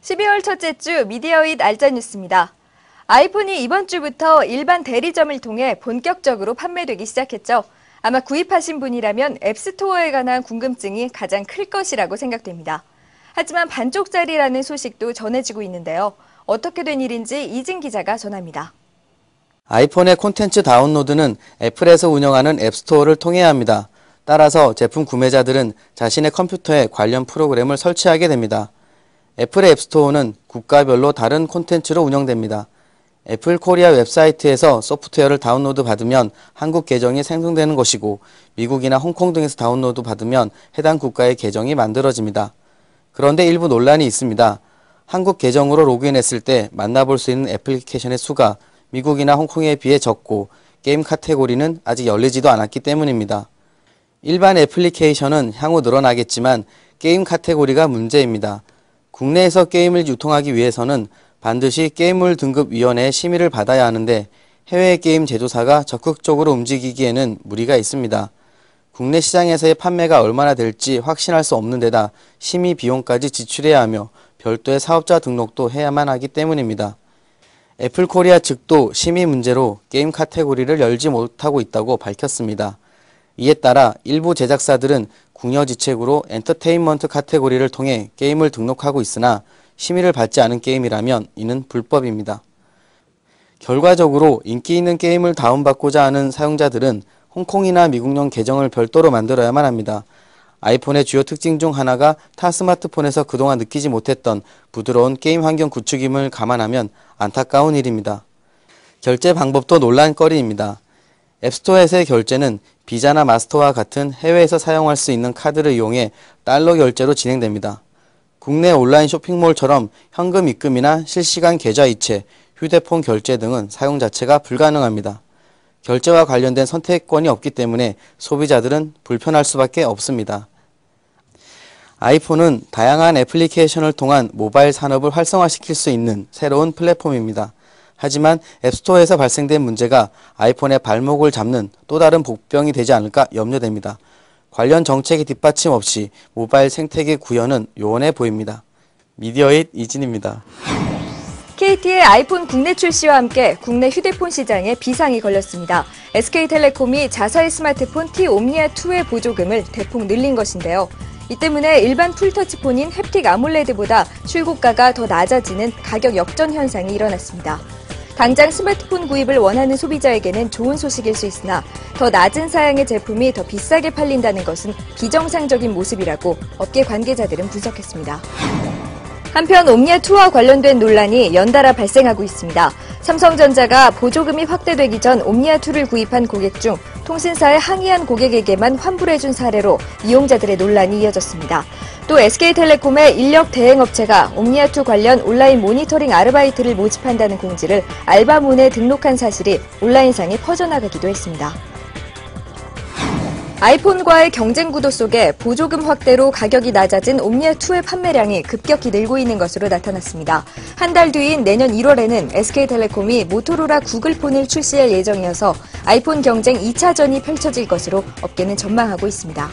12월 첫째 주 미디어잇 알짜 뉴스입니다. 아이폰이 이번 주부터 일반 대리점을 통해 본격적으로 판매되기 시작했죠. 아마 구입하신 분이라면 앱스토어에 관한 궁금증이 가장 클 것이라고 생각됩니다. 하지만 반쪽짜리라는 소식도 전해지고 있는데요. 어떻게 된 일인지 이진 기자가 전합니다. 아이폰의 콘텐츠 다운로드는 애플에서 운영하는 앱스토어를 통해야 합니다. 따라서 제품 구매자들은 자신의 컴퓨터에 관련 프로그램을 설치하게 됩니다. 애플의 앱스토어는 국가별로 다른 콘텐츠로 운영됩니다. 애플 코리아 웹사이트에서 소프트웨어를 다운로드 받으면 한국 계정이 생성되는 것이고 미국이나 홍콩 등에서 다운로드 받으면 해당 국가의 계정이 만들어집니다. 그런데 일부 논란이 있습니다. 한국 계정으로 로그인했을 때 만나볼 수 있는 애플리케이션의 수가 미국이나 홍콩에 비해 적고 게임 카테고리는 아직 열리지도 않았기 때문입니다. 일반 애플리케이션은 향후 늘어나겠지만 게임 카테고리가 문제입니다. 국내에서 게임을 유통하기 위해서는 반드시 게임물 등급위원회의 심의를 받아야 하는데 해외 게임 제조사가 적극적으로 움직이기에는 무리가 있습니다. 국내 시장에서의 판매가 얼마나 될지 확신할 수 없는 데다 심의 비용까지 지출해야 하며 별도의 사업자 등록도 해야만 하기 때문입니다. 애플 코리아 측도 심의 문제로 게임 카테고리를 열지 못하고 있다고 밝혔습니다. 이에 따라 일부 제작사들은 궁여지책으로 엔터테인먼트 카테고리를 통해 게임을 등록하고 있으나 심의를 받지 않은 게임이라면 이는 불법입니다. 결과적으로 인기 있는 게임을 다운받고자 하는 사용자들은 홍콩이나 미국용 계정을 별도로 만들어야만 합니다. 아이폰의 주요 특징 중 하나가 타 스마트폰에서 그동안 느끼지 못했던 부드러운 게임 환경 구축임을 감안하면 안타까운 일입니다. 결제 방법도 논란거리입니다. 앱스토어에서의 결제는 비자나 마스터와 같은 해외에서 사용할 수 있는 카드를 이용해 달러 결제로 진행됩니다. 국내 온라인 쇼핑몰처럼 현금 입금이나 실시간 계좌 이체, 휴대폰 결제 등은 사용 자체가 불가능합니다. 결제와 관련된 선택권이 없기 때문에 소비자들은 불편할 수밖에 없습니다. 아이폰은 다양한 애플리케이션을 통한 모바일 산업을 활성화시킬 수 있는 새로운 플랫폼입니다. 하지만 앱스토어에서 발생된 문제가 아이폰의 발목을 잡는 또 다른 복병이 되지 않을까 염려됩니다. 관련 정책의 뒷받침 없이 모바일 생태계 구현은 요원해 보입니다. 미디어잇 이진입니다. KT의 아이폰 국내 출시와 함께 국내 휴대폰 시장에 비상이 걸렸습니다. SK텔레콤이 자사의 스마트폰 T 옴니아2의 보조금을 대폭 늘린 것인데요. 이 때문에 일반 풀터치폰인 햅틱 아몰레드보다 출고가가 더 낮아지는 가격 역전 현상이 일어났습니다. 당장 스마트폰 구입을 원하는 소비자에게는 좋은 소식일 수 있으나 더 낮은 사양의 제품이 더 비싸게 팔린다는 것은 비정상적인 모습이라고 업계 관계자들은 분석했습니다. 한편 옴니아2와 관련된 논란이 연달아 발생하고 있습니다. 삼성전자가 보조금이 확대되기 전 옴니아2를 구입한 고객 중 통신사에 항의한 고객에게만 환불해준 사례로 이용자들의 논란이 이어졌습니다. 또 SK텔레콤의 인력 대행업체가 옴니아2 관련 온라인 모니터링 아르바이트를 모집한다는 공지를 알바몬에 등록한 사실이 온라인상에 퍼져나가기도 했습니다. 아이폰과의 경쟁 구도 속에 보조금 확대로 가격이 낮아진 옴니아2의 판매량이 급격히 늘고 있는 것으로 나타났습니다. 한 달 뒤인 내년 1월에는 SK텔레콤이 모토로라 구글폰을 출시할 예정이어서 아이폰 경쟁 2차전이 펼쳐질 것으로 업계는 전망하고 있습니다.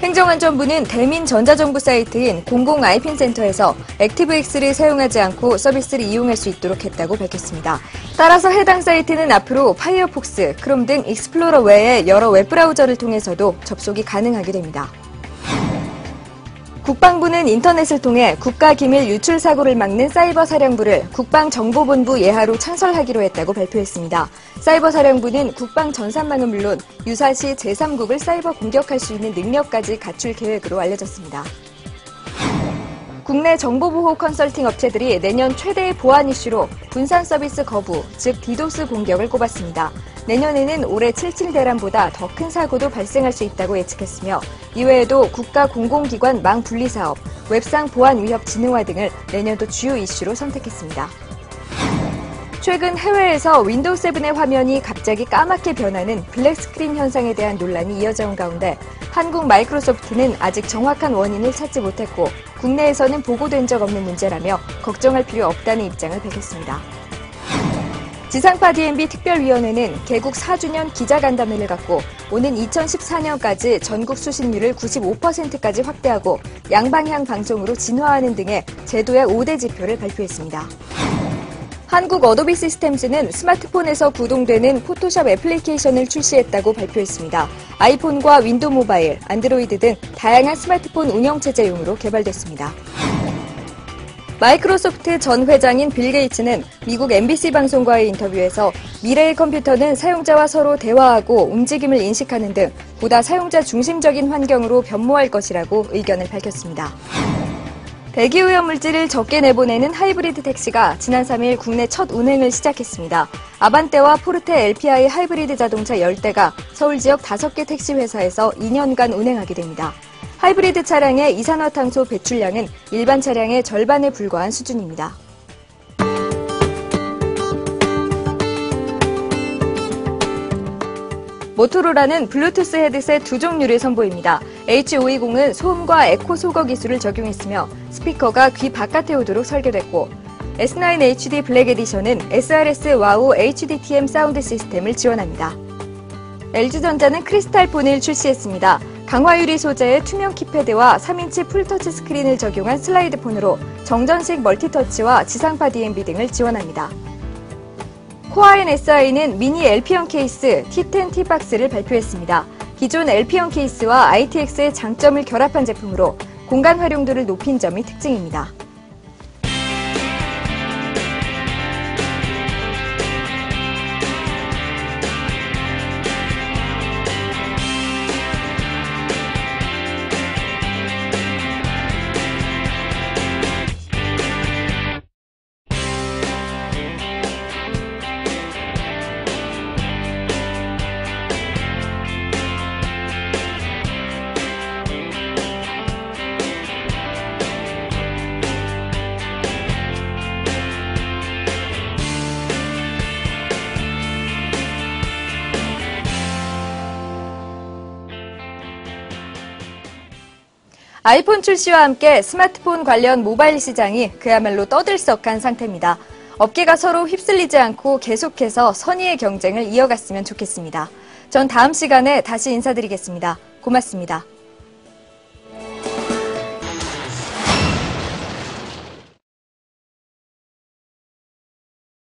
행정안전부는 대민 전자정부 사이트인 공공 아이핀센터에서 액티브엑스를 사용하지 않고 서비스를 이용할 수 있도록 했다고 밝혔습니다. 따라서 해당 사이트는 앞으로 파이어폭스, 크롬 등 익스플로러 외의 여러 웹브라우저를 통해서도 접속이 가능하게 됩니다. 국방부는 인터넷을 통해 국가기밀 유출 사고를 막는 사이버사령부를 국방정보본부 예하로 창설하기로 했다고 발표했습니다. 사이버사령부는 국방전산망은 물론 유사시 제3국을 사이버 공격할 수 있는 능력까지 갖출 계획으로 알려졌습니다. 국내 정보보호 컨설팅 업체들이 내년 최대의 보안 이슈로 분산 서비스 거부, 즉 디도스 공격을 꼽았습니다. 내년에는 올해 7.7 대란보다 더 큰 사고도 발생할 수 있다고 예측했으며 이외에도 국가 공공기관 망 분리 사업, 웹상 보안 위협 진흥화 등을 내년도 주요 이슈로 선택했습니다. 최근 해외에서 윈도우 7의 화면이 갑자기 까맣게 변하는 블랙스크린 현상에 대한 논란이 이어져 온 가운데 한국 마이크로소프트는 아직 정확한 원인을 찾지 못했고 국내에서는 보고된 적 없는 문제라며 걱정할 필요 없다는 입장을 밝혔습니다. 지상파 DMB 특별위원회는 개국 4주년 기자간담회를 갖고 오는 2014년까지 전국 수신률을 95%까지 확대하고 양방향 방송으로 진화하는 등의 제도의 5대 지표를 발표했습니다. 한국 어도비 시스템즈는 스마트폰에서 구동되는 포토샵 애플리케이션을 출시했다고 발표했습니다. 아이폰과 윈도우 모바일, 안드로이드 등 다양한 스마트폰 운영체제용으로 개발됐습니다. 마이크로소프트 전 회장인 빌 게이츠는 미국 MBC 방송과의 인터뷰에서 미래의 컴퓨터는 사용자와 서로 대화하고 움직임을 인식하는 등 보다 사용자 중심적인 환경으로 변모할 것이라고 의견을 밝혔습니다. 대기오염물질을 적게 내보내는 하이브리드 택시가 지난 3일 국내 첫 운행을 시작했습니다. 아반떼와 포르테 LPI 하이브리드 자동차 10대가 서울 지역 5개 택시 회사에서 2년간 운행하게 됩니다. 하이브리드 차량의 이산화탄소 배출량은 일반 차량의 절반에 불과한 수준입니다. 모토로라는 블루투스 헤드셋 두 종류를 선보입니다. H520은 소음과 에코 소거 기술을 적용했으며 스피커가 귀 바깥에 오도록 설계됐고 S9 HD 블랙 에디션은 SRS 와우 HDTM 사운드 시스템을 지원합니다. LG전자는 크리스탈폰을 출시했습니다. 강화유리 소재의 투명 키패드와 3인치 풀터치 스크린을 적용한 슬라이드 폰으로 정전식 멀티터치와 지상파 DMB 등을 지원합니다. 코아엔 SI는 미니 LP형 케이스 T10 T박스를 발표했습니다. 기존 LP형 케이스와 ITX의 장점을 결합한 제품으로 공간 활용도를 높인 점이 특징입니다. 아이폰 출시와 함께 스마트폰 관련 모바일 시장이 그야말로 떠들썩한 상태입니다. 업계가 서로 휩쓸리지 않고 계속해서 선의의 경쟁을 이어갔으면 좋겠습니다. 전 다음 시간에 다시 인사드리겠습니다. 고맙습니다.